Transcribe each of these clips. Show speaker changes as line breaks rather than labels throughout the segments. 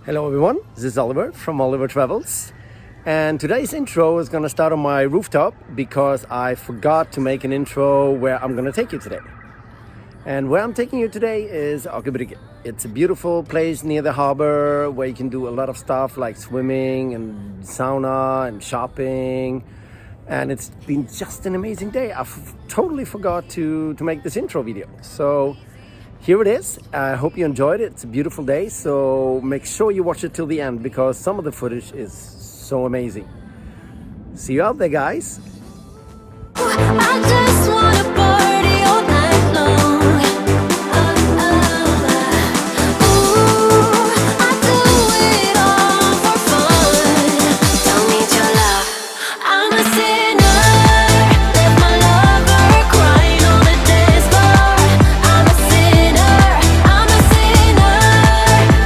Hello everyone, this is Oliver from Oliver Travels, and today's intro is going to start on my rooftop because I forgot to make an intro where I'm going to take you today. And where I'm taking you today is Aker Brygge. It's a beautiful place near the harbor where you can do a lot of stuff like swimming and sauna and shopping, and it's been just an amazing day. I totally forgot to make this intro video, so here it is. I hope you enjoyed it. It's a beautiful day, so make sure you watch it till the end because some of the footage is so amazing. See you out there, guys.
I just wanna party all night long. Ooh, I do it all for fun. Don't need your love. I'm a sinner. Left my lover crying on the dance floor. I'm a sinner. I'm a sinner.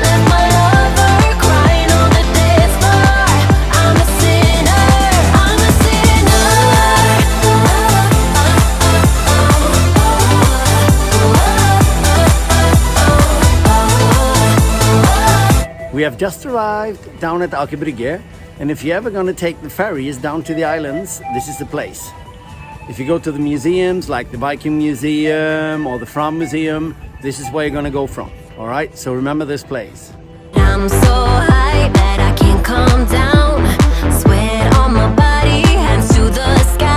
Left my lover crying on the dance floor. I'm a sinner. I'm a sinner.
We have just arrived down at Aker Brygge, and if you're ever going to take the ferries down to the islands, this is the place. If you go to the museums like the Viking Museum or the Fram Museum, this is where you're going to go from. All right, so remember this place.
I'm so high that I can't calm down. Sweat on my body, hands to the sky.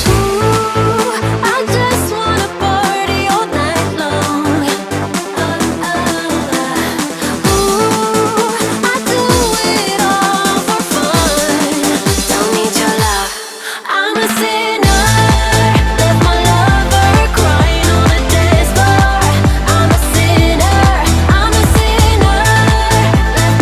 Ooh, I just wanna party all night long. Ooh, I do it all for fun. Don't need your love. I'm a sinner. Left my lover crying on the dance floor. I'm a sinner. I'm a sinner. Left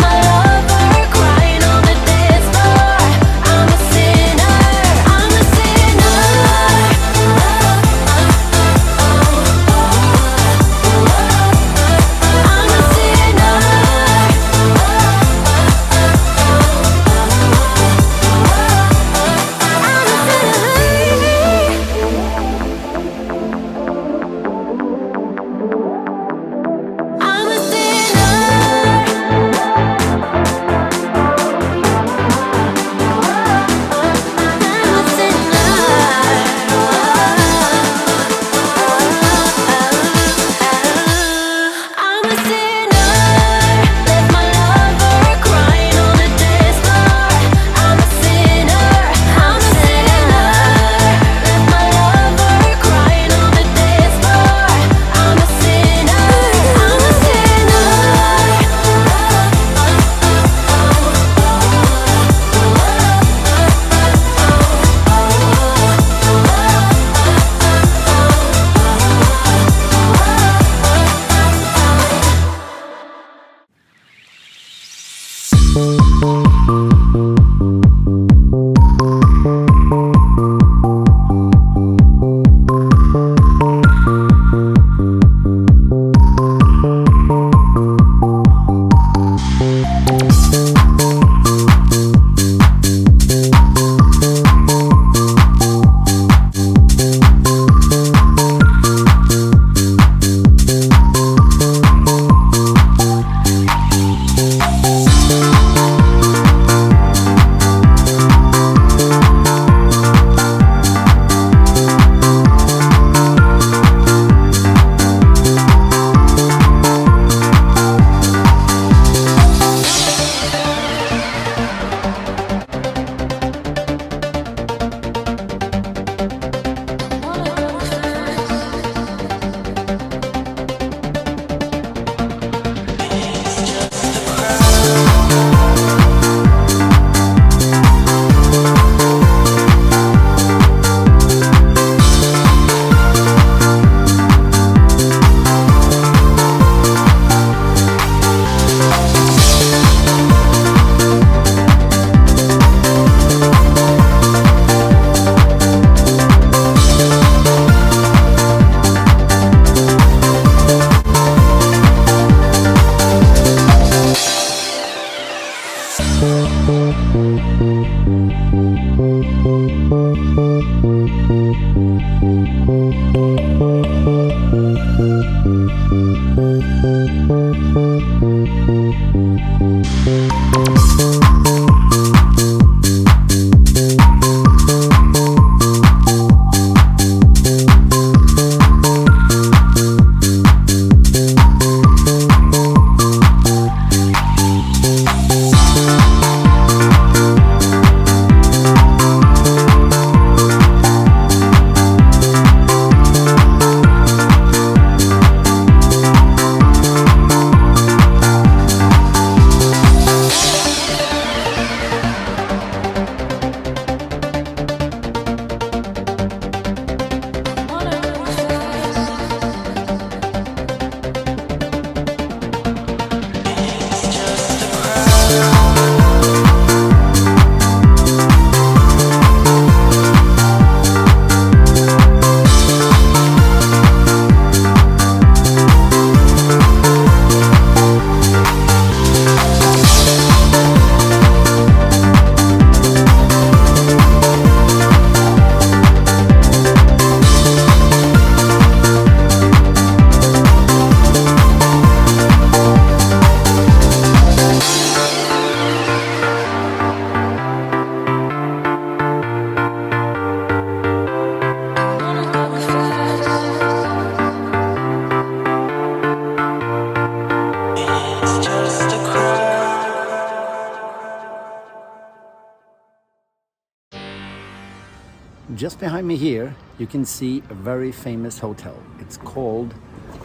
Just behind me here, you can see a very famous hotel. It's called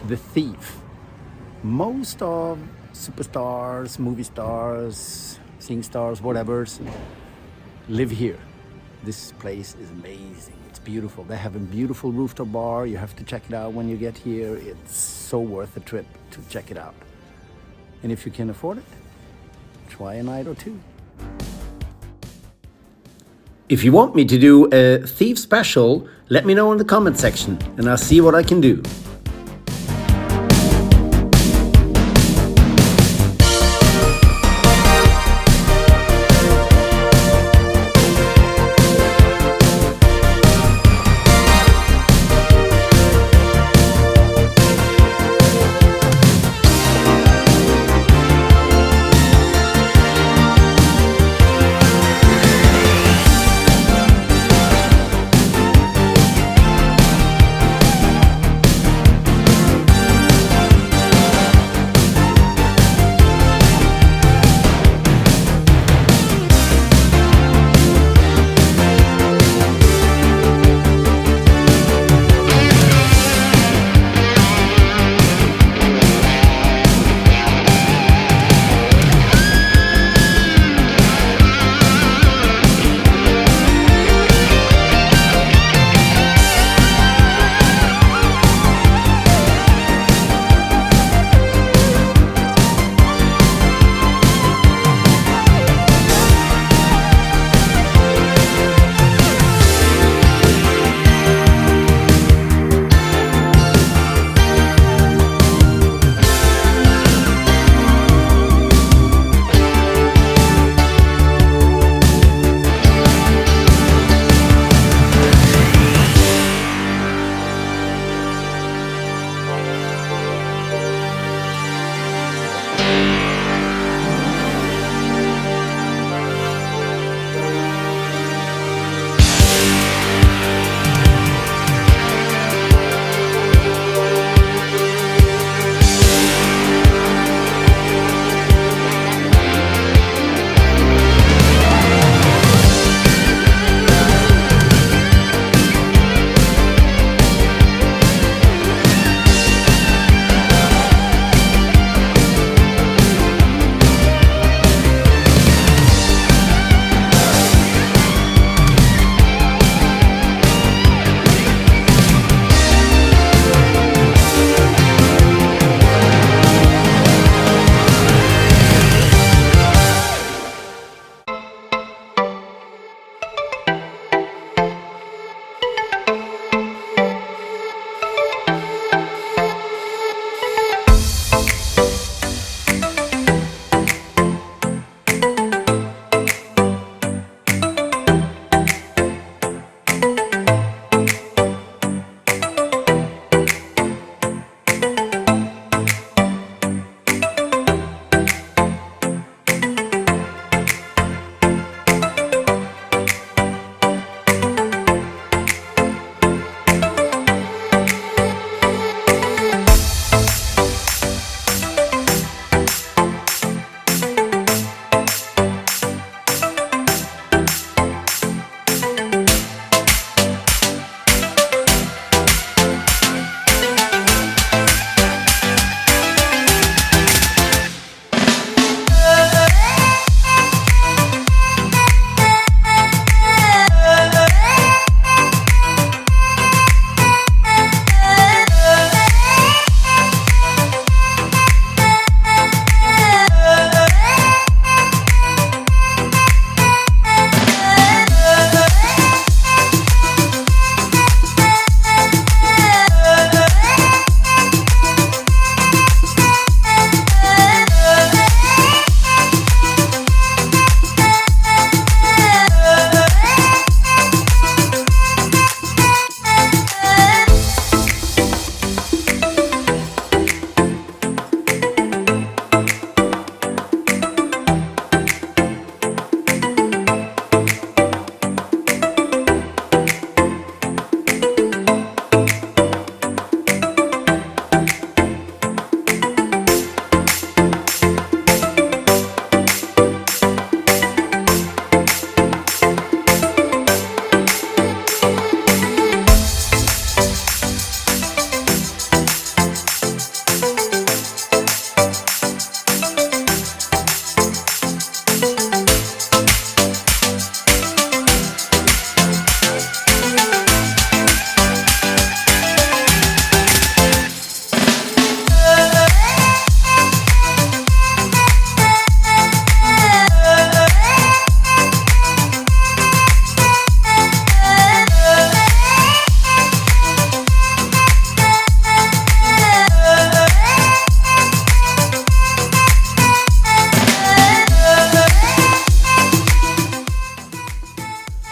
The Thief. Most of superstars, movie stars, sing stars, whatever's live here. This place is amazing. It's beautiful. They have a beautiful rooftop bar. You have to check it out when you get here. It's so worth the trip to check it out. And if you can afford it, try a night or two. If you want me to do a thief special, let me know in the comment section and I'll see what I can do.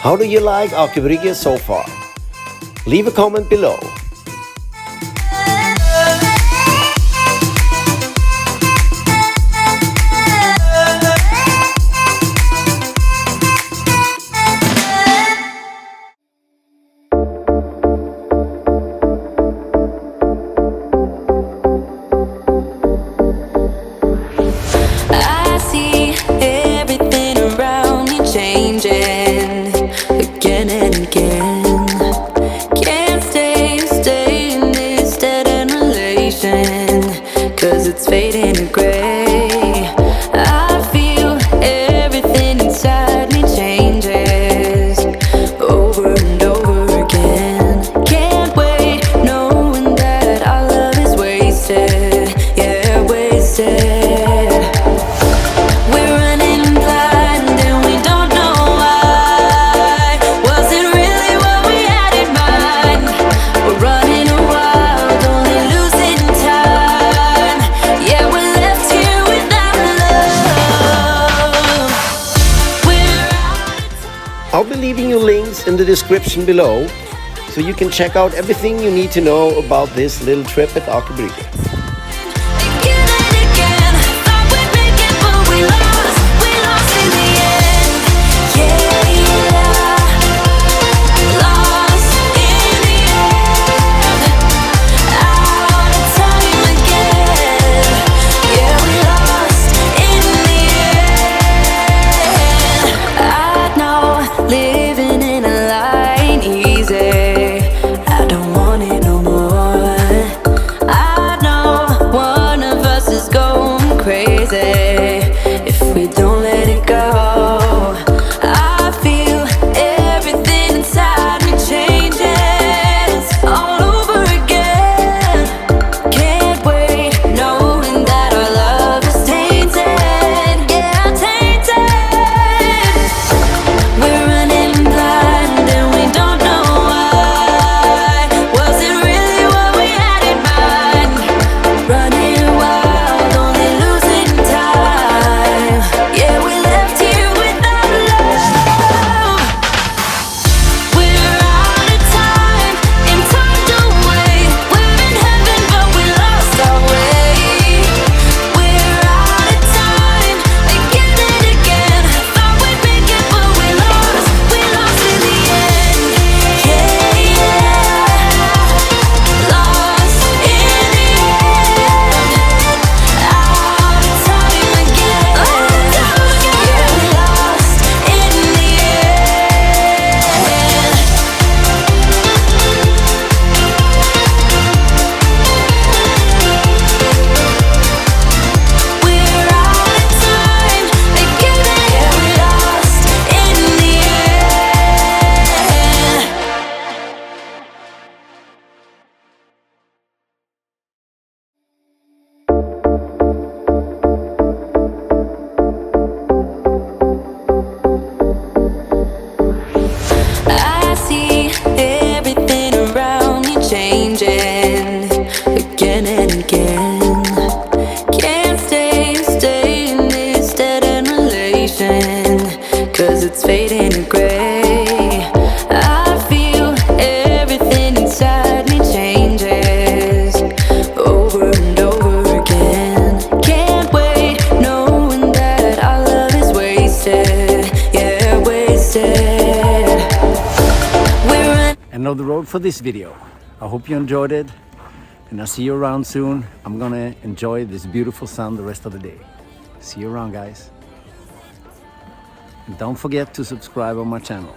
How do you like Aker Brygge so far? Leave a comment below.
I see everything around me changing again and again. Can't stay in this dead-end relation, 'cause it's fading to gray. I feel everything inside me changes over and over again. Can't wait knowing that our love is wasted, yeah, wasted. We're running blind and we don't know why. Was it really what we had in mind? We're running wild, only losing time. Yeah, we're left here without love. We're out of time.
I'll be leaving you links in the description below, so you can check out everything you need to know about this little trip at Aker Brygge.
Again and again, thought we'd make it, but we lost in the end. Yeah, lost in the end. Out of time again. Yeah, we lost in the end. I know living in a line easy. I don't want it no more. I know one of us is going crazy if we don't let it go. I feel everything inside me changes all over again. Can't wait knowing that our love is tainted, yeah, tainted. We're running blind and we don't know why. Was it really what we had in mind? Running wild, only losing time. Yeah, we left here without love. We're out of time, and time don't wait. We're in heaven, but we lost our way. We're out of time, again and again. Thought we'd make it, but we lost in the end. Yeah, lost in the end. Out of time again. Yeah, we lost in the end. We're out of time again. Yeah, we lost in the end. I see everything around me changing again and again. Can't stay in this dead-end relation, 'cause it's fading to gray. I feel everything inside me changes over and over again. Can't wait knowing that our love is wasted, yeah, wasted. We're
End of the road for this video. I hope you enjoyed it, and I'll see you around soon. I'm gonna enjoy this beautiful sun the rest of the day. See you around, guys. And don't forget to subscribe on my channel.